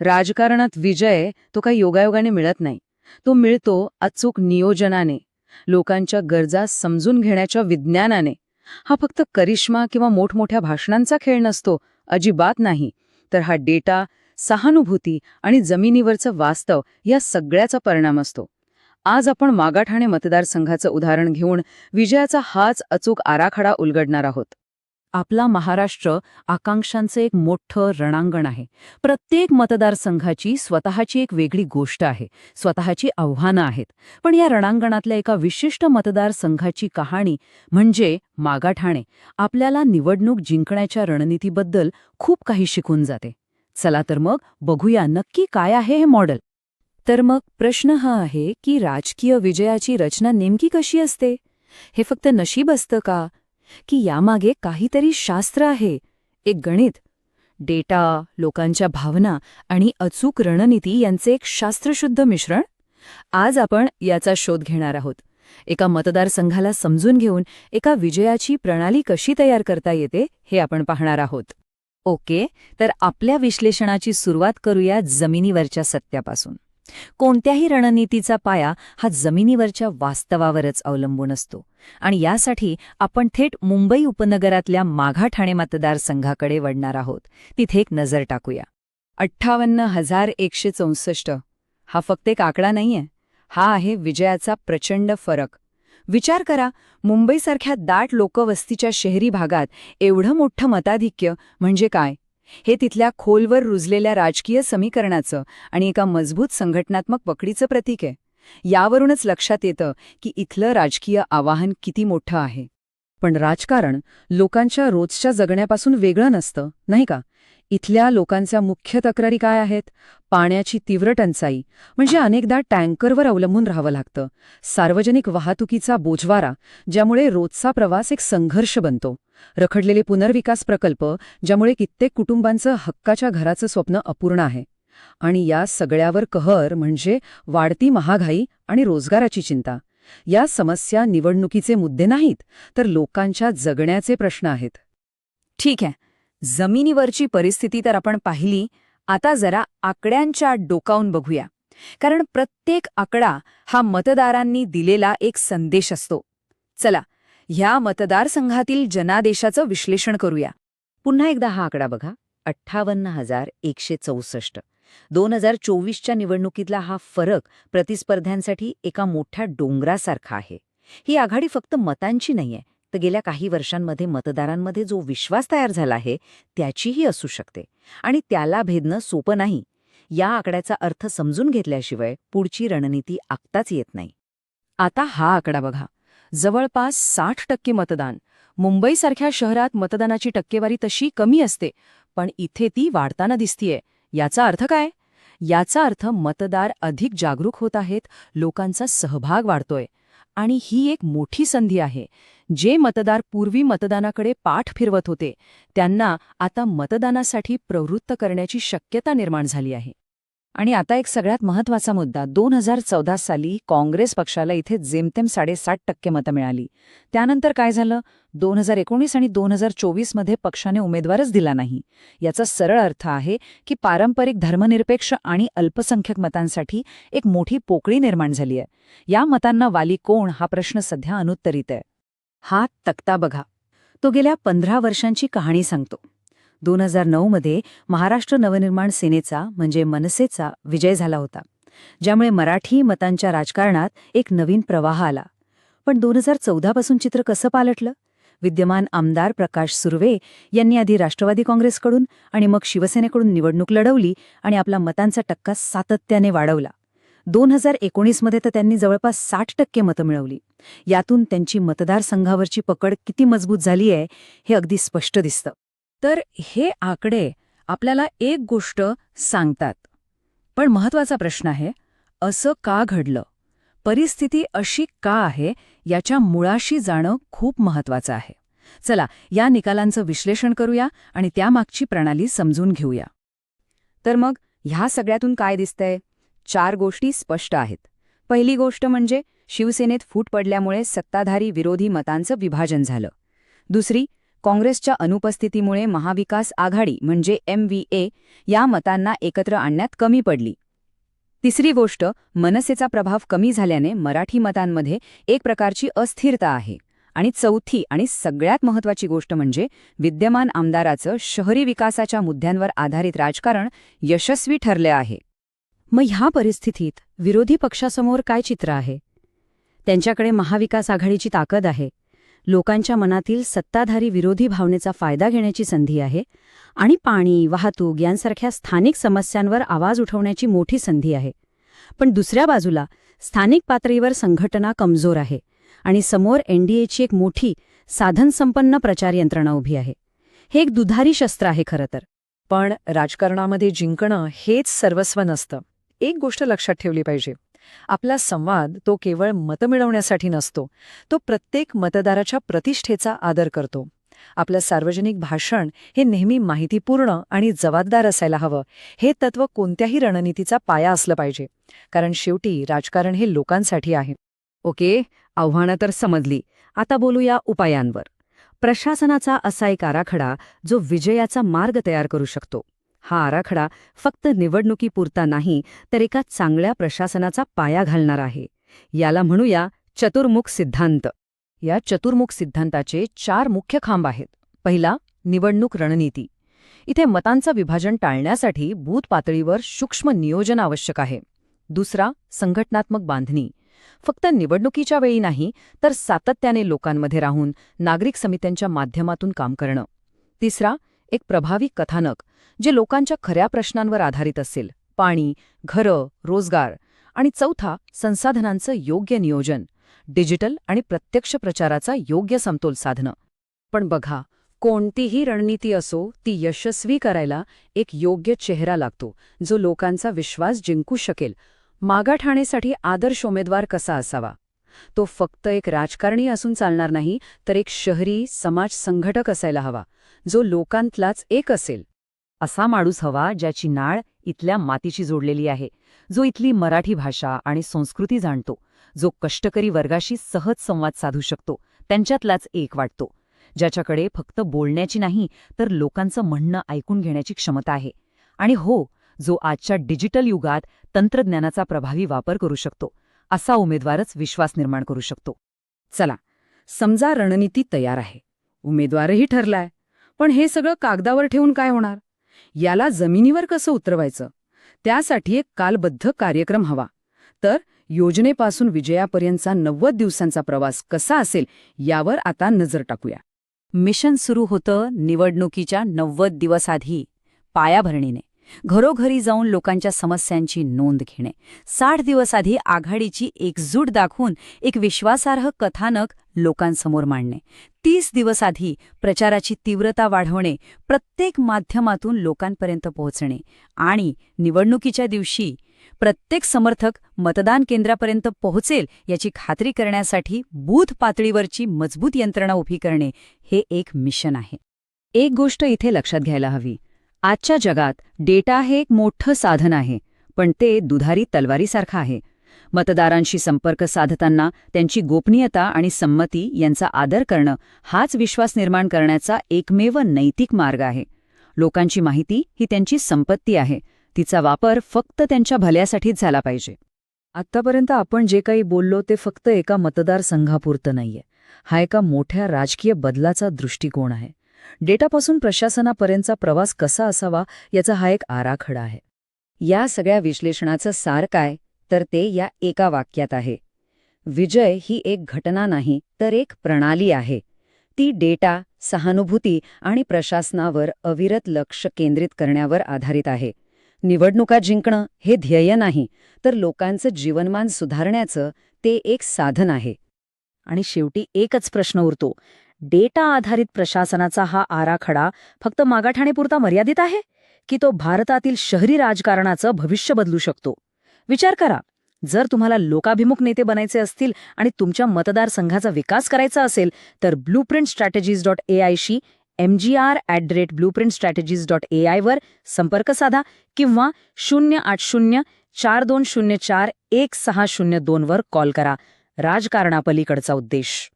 राजकारणात विजय तो काही योगायोगाने मिळत नाही. तो मिळतो अचूक नियोजनाने, लोकांच्या गरजा समजून घेण्याच्या विज्ञानाने. हा फक्त करिश्मा किंवा मोठमोठ्या भाषणांचा खेळ नसतो, अजिबात नाही. तर हा डेटा, सहानुभूती आणि जमिनीवरचं वास्तव या सगळ्याचा परिणाम असतो. आज आपण मागाठाणे मतदारसंघाचं उदाहरण घेऊन विजयाचा हाच अचूक आराखडा उलगडणार आहोत. आपला महाराष्ट्र आकांक्षांचं एक मोठं रणांगण आहे. प्रत्येक मतदारसंघाची स्वतःची एक वेगळी गोष्ट आहे, स्वतःची आव्हानं आहेत. पण या रणांगणातल्या एका विशिष्ट मतदारसंघाची कहाणी म्हणजे मागाठाणे आपल्याला निवडणूक जिंकण्याच्या रणनीतीबद्दल खूप काही शिकून जाते. चला तर मग बघूया नक्की काय आहे हे मॉडेल. तर मग प्रश्न हा आहे की राजकीय विजयाची रचना नेमकी कशी असते? हे फक्त नशीब असतं का, की यामागे काहीतरी शास्त्र आहे, एक गणित? डेटा, लोकांच्या भावना आणि अचूक रणनीती यांचे एक शास्त्रशुद्ध मिश्रण? आज आपण याचा शोध घेणार आहोत. एका मतदारसंघाला समजून घेऊन एका विजयाची प्रणाली कशी तयार करता येते हे आपण पाहणार आहोत. ओके, तर आपल्या विश्लेषणाची सुरुवात करूया जमिनीवरच्या सत्यापासून. कोणत्याही रणनीतीचा पाया हा जमिनीवरच्या वास्तवावरच अवलंबून असतो आणि यासाठी आपण थेट मुंबई उपनगरातल्या मागाठाणे मतदारसंघाकडे वळणार आहोत. तिथे एक नजर टाकूया. 58,164 हा फक्त एक आकडा नाहीये, हा आहे विजयाचा प्रचंड फरक. विचार करा, मुंबईसारख्या दाट लोकवस्तीच्या शहरी भागात एवढं मोठं मताधिक्य म्हणजे काय? हे तिथल्या खोलवर रुजलेल्या राजकीय समीकरणाचं आणि एका मजबूत संघटनात्मक पकडीचं प्रतीक आहे. यावरूनच लक्षात येतं की इथलं राजकीय आवाहन किती मोठं आहे. पण राजकारण लोकांच्या रोजच्या जगण्यापासून वेगळं नसतं, नाही का? इथल्या लोकांच्या मुख्य तक्रारी काय आहेत? पाण्याची तीव्र टंचाई, म्हणजे अनेकदा टँकरवर अवलंबून राहावं लागतं. सार्वजनिक वाहतुकीचा बोजवारा, ज्यामुळे रोजचा प्रवास एक संघर्ष बनतो. रखडलेले पुनर्विकास प्रकल्प, ज्यामुळे कित्येक कुटुंबांचं हक्काच्या घराचं स्वप्न अपूर्ण आहे. आणि या सगळ्यावर कहर म्हणजे वाढती महागाई आणि रोजगाराची चिंता. या समस्या निवडणुकीचे मुद्दे नाहीत, तर लोकांच्या जगण्याचे प्रश्न आहेत. ठीक आहे, जमिनीवरची परिस्थिती तर आपण पाहिली. आता जरा आकड्यांच्या डोकावून बघूया, कारण प्रत्येक आकडा हा मतदारांनी दिलेला एक संदेश असतो. चला, ह्या मतदारसंघातील जनादेशाचं विश्लेषण करूया. पुन्हा एकदा हा आकडा बघा, 58,164. 2024च्या निवडणुकीतला हा फरक प्रतिस्पर्ध्यांसाठी एका मोठ्या डोंगरासारखा आहे. ही आघाडी फक्त मतांची नाहीये, तर गेल्या काही वर्षांमध्ये मतदारांमध्ये जो विश्वास तयार झाला आहे त्याचीही असू शकते. आणि त्याला भेदणं सोपं नाही. या आकड्याचा अर्थ समजून घेतल्याशिवाय पुढची रणनीती आखताच येत नाही. आता हा आकडा बघा, जवळपास 60% मतदान. मुंबईसारख्या शहरात मतदानाची टक्केवारी तशी कमी असते, पण इथे ती वाढताना दिसतीये. याचा अर्थ काय? याचा अर्थ मतदार अधिक जागरूक होत आहेत, लोकांचा सहभाग वाढतोय. आणि ही एक मोठी संधी आहे. जे मतदार पूर्वी मतदानाकडे पाठ फिरवत होते, त्यांना आता मतदानासाठी प्रवृत्त करण्याची शक्यता निर्माण झाली आहे. आणि आता एक सगळ्यात महत्त्वाचा मुद्दा, 2014 साली काँग्रेस पक्षाला इथे जेमतेम 7.5% मतं मिळाली. त्यानंतर काय झालं? 2019 आणि 2024मध्ये पक्षाने उमेदवारच दिला नाही. याचा सरळ अर्थ आहे की पारंपरिक धर्मनिरपेक्ष आणि अल्पसंख्याक मतांसाठी एक मोठी पोकळी निर्माण झाली आहे. या मतांना वाली कोण हा प्रश्न सध्या अनुत्तरित आहे. हा तक्ता बघा, तो गेल्या 15 वर्षांची कहाणी सांगतो. 2009मध्ये महाराष्ट्र नवनिर्माण सेनेचा म्हणजे मनसेचा विजय झाला होता, ज्यामुळे मराठी मतांच्या राजकारणात एक नवीन प्रवाह आला. पण 2014 पासून चित्र कसं पालटलं? विद्यमान आमदार प्रकाश सुर्वे यांनी आधी राष्ट्रवादी काँग्रेसकडून आणि मग शिवसेनेकडून निवडणूक लढवली आणि आपला मतांचा टक्का सातत्याने वाढवला. 2019मध्ये तर त्यांनी जवळपास 60% मतं मिळवली. यातून त्यांची मतदारसंघावरची पकड किती मजबूत झाली आहे हे अगदी स्पष्ट दिसतं. तर हे आकडे आपल्याला एक गोष्ट सांगतात. पण महत्त्वाचा प्रश्न आहे, असं का घडलं? परिस्थिती अशी का आहे याच्या मुळाशी जाणं खूप महत्त्वाचं आहे. चला, या निकालांचं विश्लेषण करूया आणि त्यामागची प्रणाली समजून घेऊया. तर मग ह्या सगळ्यातून काय दिसतंय? 4 गोष्टी स्पष्ट आहेत. पहिली गोष्ट म्हणजे शिवसेनेत फूट पडल्यामुळे सत्ताधारी विरोधी मतांचं विभाजन झालं. दुसरी, काँग्रेसच्या अनुपस्थितीमुळे महाविकास आघाडी म्हणजे MVA या मतांना एकत्र आणण्यात कमी पडली. तिसरी गोष्ट, मनसेचा प्रभाव कमी झाल्याने मराठी मतांमध्ये एक प्रकारची अस्थिरता आहे. आणि चौथी आणि सगळ्यात महत्त्वाची गोष्ट म्हणजे विद्यमान आमदाराचं शहरी विकासाच्या मुद्द्यांवर आधारित राजकारण यशस्वी ठरले आहे. मग ह्या परिस्थितीत विरोधी पक्षासमोर काय चित्र आहे? त्यांच्याकडे महाविकास आघाडीची ताकद आहे, लोकांच्या मनातील सत्ताधारी विरोधी भावनेचा फायदा घेण्याची संधी आहे आणि पाणी, वाहतूक यांसारख्या स्थानिक समस्यांवर आवाज उठवण्याची मोठी संधी आहे. पण दुसऱ्या बाजूला स्थानिक पातळीवर संघटना कमजोर आहे आणि समोर NDAची एक मोठी साधनसंपन्न प्रचार यंत्रणा उभी आहे. हे एक दुधारी शस्त्र आहे खरं तर. पण राजकारणामध्ये जिंकणं हेच सर्वस्व नसतं. एक गोष्ट लक्षात ठेवली पाहिजे, आपला संवाद तो केवळ मतं मिळवण्यासाठी नसतो, तो प्रत्येक मतदाराच्या प्रतिष्ठेचा आदर करतो. आपलं सार्वजनिक भाषण हे नेहमी माहितीपूर्ण आणि जबाबदार असायला हवं. हे तत्त्व कोणत्याही रणनीतीचा पाया असलं पाहिजे, कारण शेवटी राजकारण हे लोकांसाठी आहे. ओके, आव्हानं तर समजली. आता बोलूया उपायांवर. प्रशासनाचा असा एक आराखडा जो विजयाचा मार्ग तयार करू शकतो. हा आराखडा फक्त निवडणुकीपुरता नाही, तर एका चांगल्या प्रशासनाचा पाया घालणार आहे. याला म्हणूया चतुर्मुख सिद्धांत. या चतुर्मुख सिद्धांताचे 4 मुख्य खांब आहेत. पहिला, निवडणूक रणनीती. इथे मतांचं विभाजन टाळण्यासाठी बूथ पातळीवर सूक्ष्म नियोजन आवश्यक आहे. दुसरा, संघटनात्मक बांधणी. फक्त निवडणुकीच्या वेळी नाही, तर सातत्याने लोकांमध्ये राहून नागरिक समित्यांच्या माध्यमातून काम करणं. तिसरा, एक प्रभावी कथानक जे लोकांच्या खऱ्या प्रश्नांवर आधारित असेल, पाणी, घरं, रोजगार. आणि चौथा, संसाधनांचं योग्य नियोजन, डिजिटल आणि प्रत्यक्ष प्रचाराचा योग्य समतोल साधणं. पण बघा, कोणतीही रणनीती असो, ती यशस्वी करायला एक योग्य चेहरा लागतो, जो लोकांचा विश्वास जिंकू शकेल. मागाठाणेसाठी आदर्श उमेदवार कसा असावा? तो फक्त एक राजकारणी असून चालणार नाही, तर एक शहरी समाज संघटक असायला हवा, जो लोकांतलाच एक असेल. असा माणूस हवा ज्याची नाळ इथल्या मातीशी जोडलेली आहे, जो इथली मराठी भाषा आणि संस्कृती जाणतो, जो कष्टकरी वर्गाशी सहज संवाद साधू शकतो, त्यांच्यातलाच एक वाटतो, ज्याच्याकडे फक्त बोलण्याची नाही तर लोकांचं म्हणणं ऐकून घेण्याची क्षमता आहे. आणि हो, जो आजच्या डिजिटल युगात तंत्रज्ञानाचा प्रभावी वापर करू शकतो. असा उमेदवारच विश्वास निर्माण करू शकतो. चला, समजा रणनीती तयार आहे, उमेदवारही ठरलाय, पण हे सगळं कागदावर ठेवून काय होणार? याला जमिनीवर कसं उतरवायचं? त्यासाठी एक कालबद्ध कार्यक्रम हवा. तर योजनेपासून विजयापर्यंतचा 90 दिवसांचा प्रवास कसा असेल यावर आता नजर टाकूया. मिशन सुरू होतं निवडणुकीच्या 90 दिवस आधी, पायाभरणीने. घरोघरी जाऊन लोकांच्या समस्यांची नोंद घेणे. 60 दिवस आधी आघाडीची एकजूट दाखवून एक विश्वासार्ह कथानक लोकांसमोर मांडणे. 30 दिवस आधी प्रचाराची तीव्रता वाढवणे, प्रत्येक माध्यमातून लोकांपर्यंत पोहोचणे. आणि निवडणुकीच्या दिवशी प्रत्येक समर्थक मतदान केंद्रापर्यंत पोहोचेल याची खात्री करण्यासाठी बूथ पातळीवरची मजबूत यंत्रणा उभी करणे, हे एक मिशन आहे. एक गोष्ट इथे लक्षात घ्यायला हवी. आजच्या जगात डेटा हे एक मोठं साधन आहे, पण ते दुधारी तलवारीसारखं आहे. मतदारांशी संपर्क साधताना त्यांची गोपनीयता आणि संमती यांचा आदर करणं हाच विश्वास निर्माण करण्याचा एकमेव नैतिक मार्ग आहे. लोकांची माहिती ही त्यांची संपत्ती आहे, तिचा वापर फक्त त्यांच्या भल्यासाठीच झाला पाहिजे. आत्तापर्यंत आपण जे काही बोललो ते फक्त एका मतदारसंघापुरतं नाहीये. हा एका मोठ्या राजकीय बदलाचा दृष्टिकोन आहे. डेटापासून प्रशासनापर्यंतचा प्रवास कसा असावा याचा हा एक आराखडा आहे. या सगळ्या विश्लेषणाचं सार काय, तर ते या एका वाक्यात आहे. विजय ही एक घटना नाही, तर एक प्रणाली आहे. ती डेटा, सहानुभूती आणि प्रशासनावर अविरत लक्ष केंद्रित करण्यावर आधारित आहे. निवडणुका जिंकणं हे ध्येय नाही, तर लोकांचं जीवनमान सुधारण्याचं ते एक साधन आहे. आणि शेवटी एकच प्रश्न उरतो, डेटा आधारित प्रशासनाचा हा आराखडा फक्त मागाठाणेपुरता मर्यादित आहे की तो भारतातील शहरी राजकारणाचं भविष्य बदलू शकतो? विचार करा. जर तुम्हाला लोकाभिमुख नेते बनायचे असतील आणि तुमच्या मतदारसंघाचा विकास करायचा असेल तर blueprintstrategies.ai शी mgr@blueprintstrategies.ai वर संपर्क साधा किंवा 08042041602 वर कॉल करा. राजकारणापलीकडचा उद्देश.